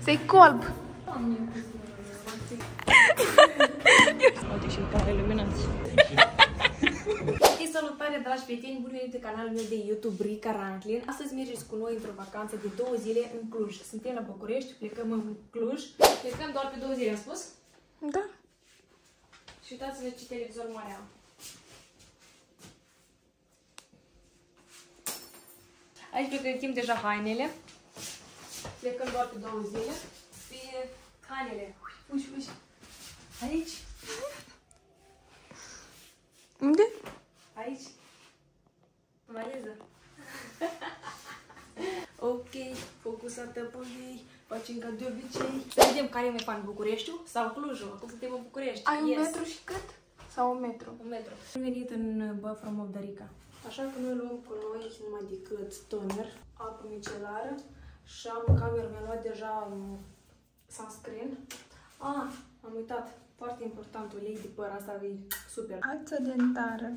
Sei colb! Uite și care iluminați. Salutare, dragi prieteni, bun venit pe canalul meu de YouTube Rica Ranklin. Astăzi mergeți cu noi într-o vacanță de 2 zile în Cluj. Suntem la București, plecăm în Cluj. Plecăm doar pe 2 zile, am spus? Da. Și uitați-vă ce televizor mare am. Aici pregătim deja hainele. Plecăm doar pe 2 zile. Pe hainele. Uși, uși. Aici. Unde? Aici. Valiză. Ok, focusată pe ei. Facem ca de obicei. Să vedem care e mai fan, Bucureștiul sau Clujul. Acum suntem în București. Ai un metru și cât? Sau un metru? Un metru. Am venit în From of Darica. Așa că noi luăm cu noi numai decât toner, apă micelară și am în cameră, mi-am luat deja sunscreen. Am uitat. Foarte important, ulei de păr, asta e super. Ață dentară.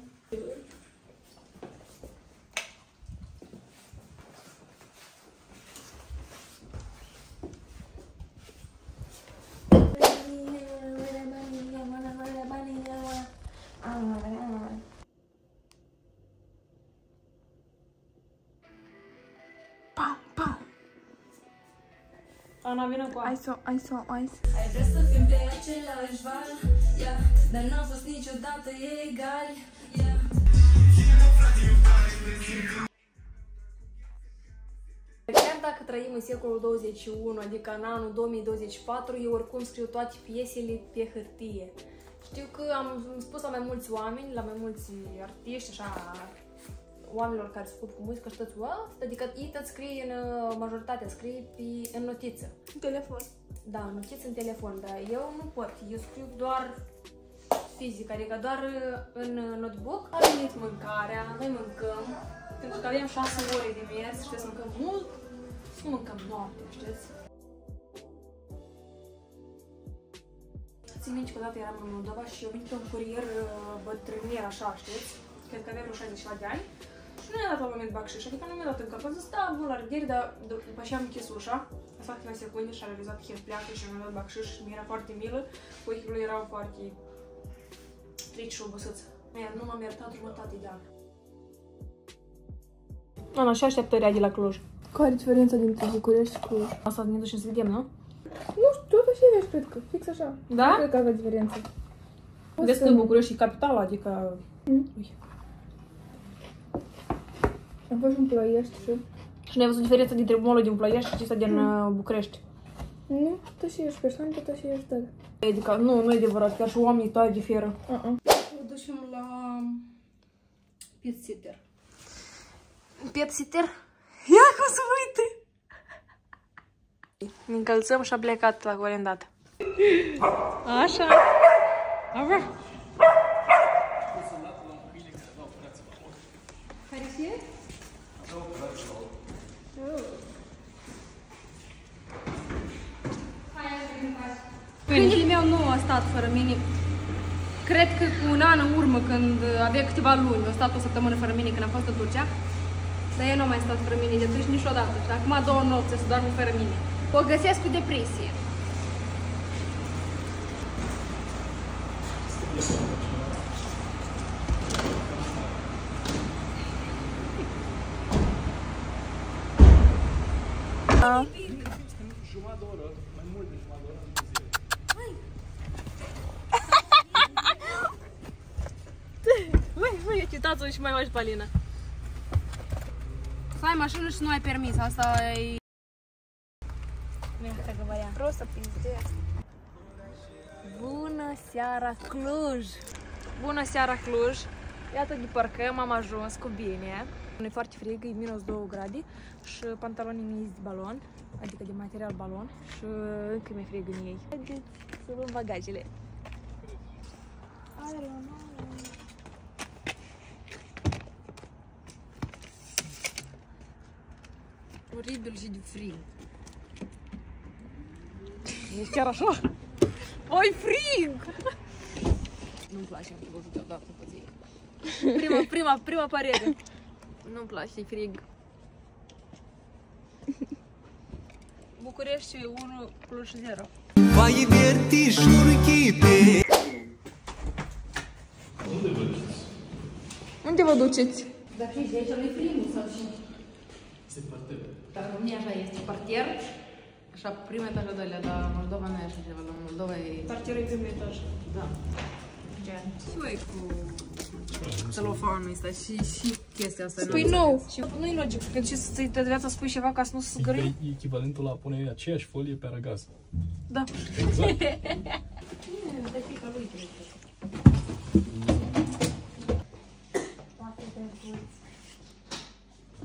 Ana, vină cu Hai să. Ai vrea să fim pe același val, yeah, dar n-am fost niciodată egali, yeah. Chiar dacă trăim în secolul 21, adică în anul 2024, eu oricum scriu toate piesele pe hârtie. Știu că am spus la mai mulți oameni, la mai mulți artiști, așa, oamenilor care se ocupă cu muzică, știți, adică ei tot scrie în majoritatea, scrie în notiță. În telefon. Da, în notiță în telefon, dar eu nu pot, eu scriu doar fizic, adică doar în notebook. Am venit mâncarea, noi mâncăm, pentru că avem 6 ore de mers, știți, mâncăm mult, nu mâncăm noaptea, știți? Țin minte că odată eram în Moldova și eu venit pe un curier bătrânier, așa, știți? Cred că avea vreo 60 de ani. Și nu mi-a dat la moment bacșiș, adică nu mi-a dat încă. Am zis, da, bun, la revedere, dar după ce am închis ușa, a stat câteva secunde și a realizat că el pleacă și mi-a dat bacșiș și mi-era foarte milă. Ochii lui erau foarte trici și obosiți. Iar nu m-am iertat jumătate de an. Ana, și așteptări de la Cluj. Care e diferența dintre București și Cluj? Asta ne ducem să vedem, nu? Nu știu, tot așa ești, cred că, fix așa. Da? Nu cred că avea diferență. Vezi că București e capitala, adică... Am fost în Ploiești și... Și n-ai văzut diferența dintre molul din Ploiești și acesta din București? Nu, tot și ești persoană, tot și ești dăl. Adică, nu e adevărat, chiar și oamenii toate diferă. O ducem la pet sitter. Pet sitter? Ia cum să mă uite! Ne încălțăm și a plecat la colendată. Așa. Care fie? Câinele meu nu a stat fără mine. Cred că cu un an în urmă, când avea câteva luni, a stat o săptămână fără mine când am fost în Turcia. Dar el nu a mai stat fără mine de atunci niciodată. Și acum 2 nopți să doarmă fără mine. O găsesc cu depresie. Jumătate de oră, mai mult de jumătate de oră, Măi, uitați-vă și mai faci Palina. Să ai mașină și nu ai permis, asta e... Vreau să pizdez. Bună seara, Cluj! Bună seara, Cluj! Iată, depărcăm, am ajuns cu bine. E foarte frig, e minus 2 grade și pantalonii mei sunt de balon, adică de material balon și încă e mai frig în ei. Haideți să luăm bagajele. Oribil și de frig. Ești chiar așa? Oi, frig! Nu-mi place, am văzut odată pe zi. Prima părere. Nu-mi place, e frig. București 1, Cluj 0. Vai vertișuri pe. Unde vă duceți? Dar și de aici nu-i primul sau și? Este parter. Dar în România așa este parter. Așa, primul etaj, al doilea, dar Moldova nu e așa ceva. La Moldova e... Parterul e primul etaj. Da. Și cu celofanul ăsta și chestia asta. Spui nou. Și nu-i logic, că ce să-i de viața spui ceva ca să nu se zgârie? E echivalentul la a pune aceeași folie pe aragaz. Da. Exact. De pica lui, cred că.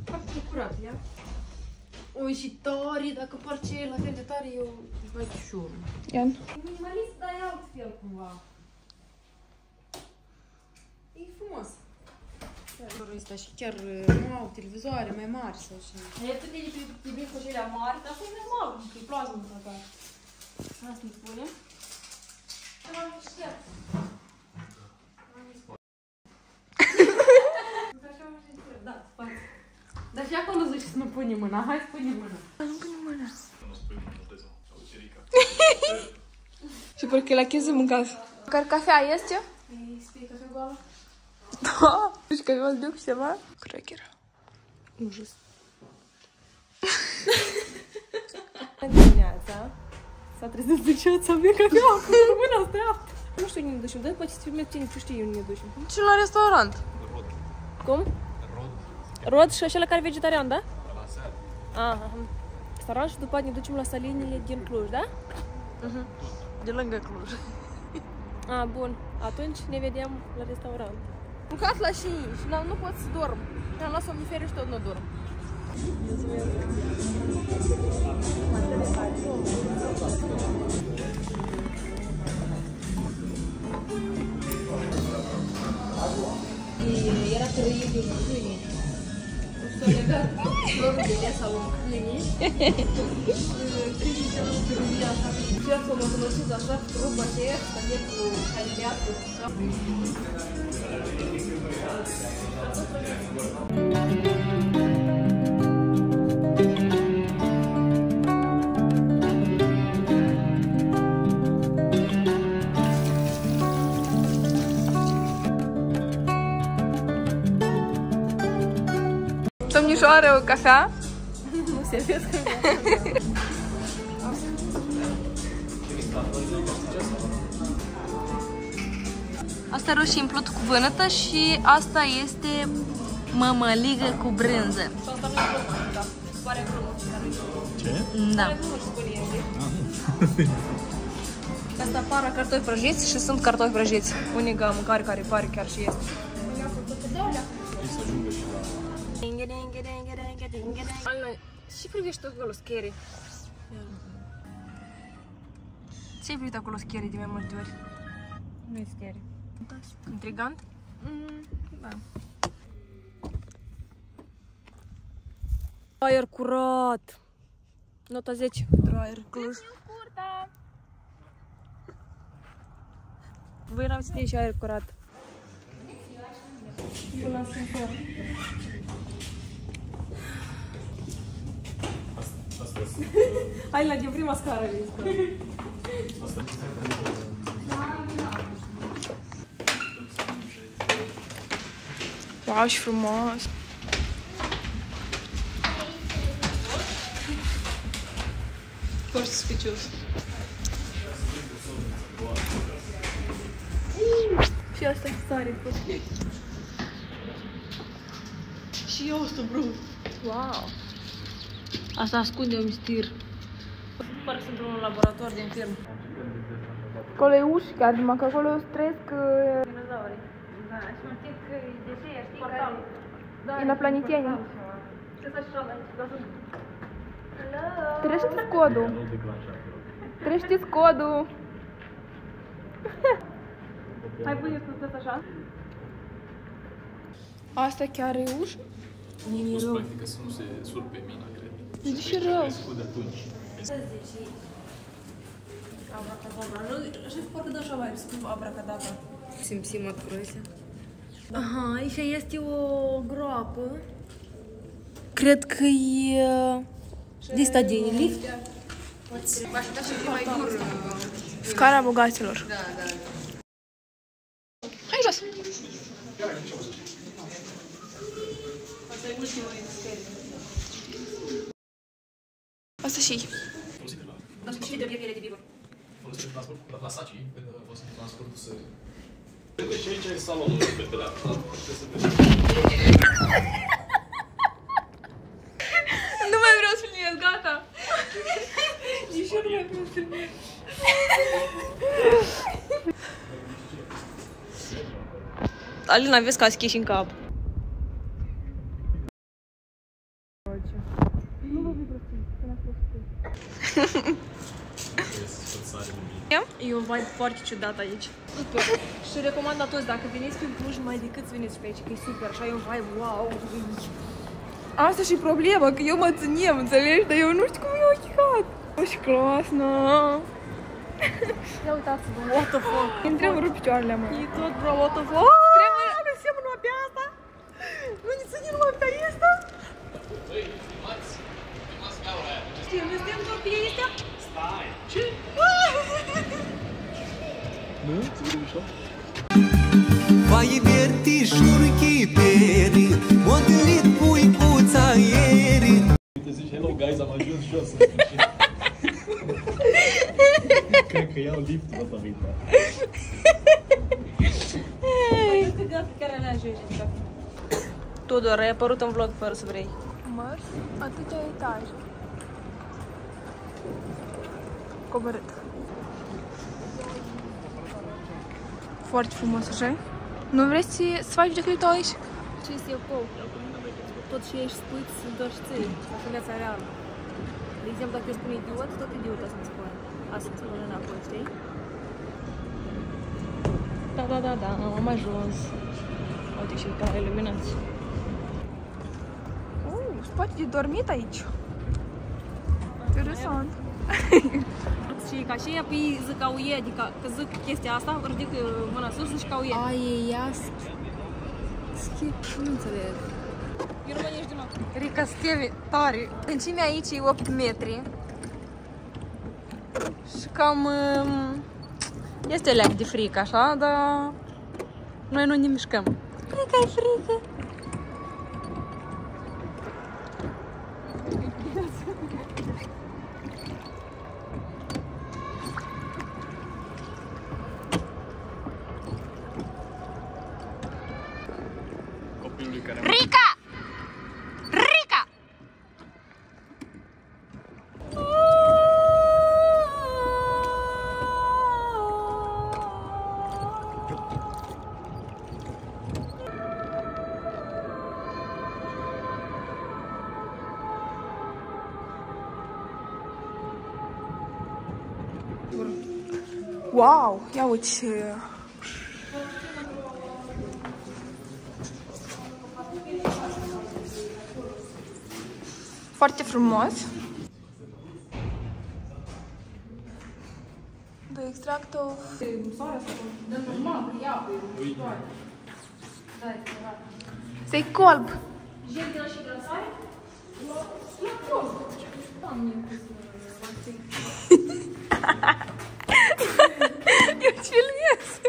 Foarte curat, ia? Ui, și tare, dacă parce la fel de tare, eu îți mai chișor. Ian. E minimalist, dar e altfel cumva. E frumos. Chiar ăsta și chiar nu au televizoare mai mari sau și... E atât de bine cu acelea mari, dar asta e normal, că e plasmă în care. Asta îmi spune. Am știat. Da, spate. Dar și acolo zici să nu pune mâna. Hai să pune mâna. Nu pune mâna. Și porque la chestia mâncați. Care cafea este? Ei, spui cafea goală? Da. Și cafea îl duc ceva? Cracker. Ужас. Dimineața. S-a trezit dimineața mea cafea, cu mâna asta e altă. Nu știu unde ne ducem, dar poate să filmezi tine, tu știi unde ne ducem. Și la restaurant. Cum? Rod și acela care e vegetarian, da? La seară. Aha. Restaurant și după ne ducem la Salinile din Cluj, da? De lângă Cluj. A, bun. Atunci ne vedem la restaurant. Mâncat la 5 și nu pot să dorm. Am luat somnifere și tot nu dorm. Era teribil câinii. S-a legat florul de lesa lui câinii. Câinii se-au stârâit așa. Încerc să mă folosiți așa trupă de aer, să merg cu caliatul. Domnișoare, o cafea? Nu se vezi că Asta e roșii împlut cu vânătă și asta este mămăligă cu brânză. Și asta nu e glumă, da. Pare glumă. Ce? Da. Nu spune, asta para cartofi prăjiți și sunt cartofi prăjiți. Unica mâncare care pare chiar și este. Trebuie să ajungă și la... Alina, și privești tot acolo scary. Ce-ai privit acolo scary de mai multe ori? Nu e scary. Intrigant? Da. Aer curat. Nota 10 pentru aer Cluj. Voi n-am ținut și aer curat. Hai la din prima scară, Wow, și frumos. Foarte suspicios. Și asta sare. Și eu ăsta, bro. Wow. Asta ascunde un mistir. Parcă sunt într-un laborator din film. Acolo e ușca, numai că acolo trăiesc Dinozaurii. Da, și mă știi că e de aceea, știi, Portal. care... e la Planetieni. Ce să așa la aici? Trește-ți codul. Nu declanșat. Trește-ți codul. Hai pune să așa. Asta chiar e ușă? Spus practic că să nu se surpe mina, cred. E și rău. Crescut de atunci. Abracadabra. Și parcă dă așa mai scump abracadabra. Simțim откройся. Aha, aici este o groapă. Cred că e De stadii lift? Scara bogaților. Da. Hai jos! Asta și Și de piele de bibă. Folosește transport la Plasaci, când folosește transportul să... Cred că și aici e salonul pe dreapta. Trebuie să vezi. nu mai vreau să filmez, gata! Nici eu nu mai vreau să filmez. Alina, vezi că a schiși în cap. E un vibe foarte ciudat aici. Super. Și recomand la toți, dacă veniți prin Cluj, mai decât să veniți pe aici, că e super. Așa e un vibe, wow. Asta și problema, că eu mă ținem, înțelegi? Dar eu nu știu cum e ochicat. Și clasnă. Ia uitați-vă, what the fuck. Îmi tremură picioarele, mă. E tot, bro, what the fuck. Tremură, nu semn numai pe asta. Nu ne ține numai pe asta. Băi, filmați gaura aia. Știi, nu suntem doar pe astea? Stai! Ce? Nu? Ți vede mișto? Vai vertișuri chiperi, m-a întâlnit puicuța ieri. Uite, zici, hello guys, am ajuns jos. Cred că iau liftul ăsta, Rita. Tudor, ai apărut în vlog fără să vrei. Mărs, atâtea etaje. Coborât. Foarte frumos, așa? Nu vrei să faci decât aici? Ce este eu pou? Tot ce ești spui, sunt doar și țări. Asta e viața reală. De exemplu, dacă eu spun idiot, tot idiot o să-mi spune. Asta îți spune înapoi, știi? Da, am ajuns. Uite și ca iluminați. Spate de dormit aici. Interesant. Și ca și ea, păi zic ca uie, adică că zic chestia asta, ridic mâna sus, zici ca uie. Ai, ia nu înțeleg. Eu nu mă nici de mă. Rica, Stevi, tare. Lungimea aici e 8 metri. Și cam... este leac de frică, așa, dar... noi nu ne mișcăm. Frică e frică. Copilului care... Rica! Rica! Wow, ia uite ce... Foarte frumos. The extract of... Sei colb. Eu te filmez.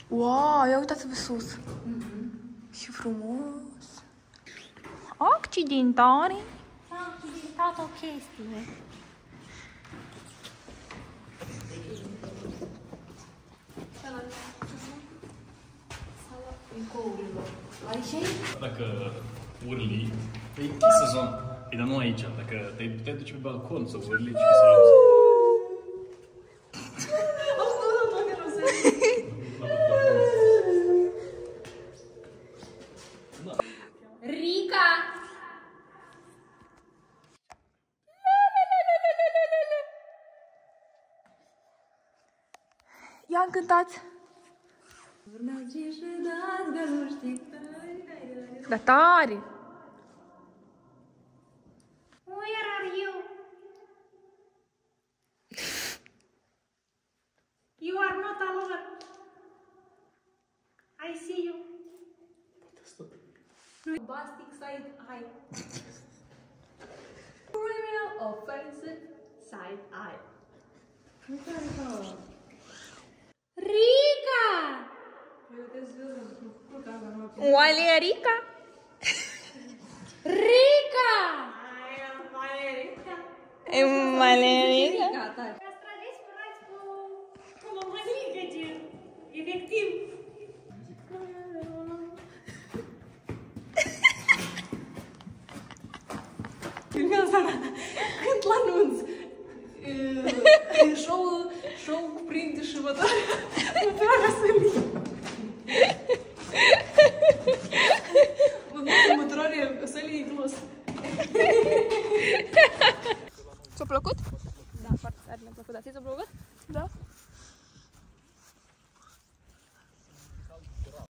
Wow, ia uitați-vă sus. Ce frumos. Accidentare. S-a accidentat o chestie. Dacă urli, e sezon. E dar nu aici. Dacă te puteai duce pe balcon să urli și să auzi. Rica! Ia încântați. Da tare. Where are you? You are not alone. I see you. Bombastic side eye. Criminal offensive side eye. Rica! Valerica? Rica! E Valerica? Castraveți curați cu mămăligă, gen. Efectiv. Cânt l-anunț. Show cuprinde și următoarea sălii.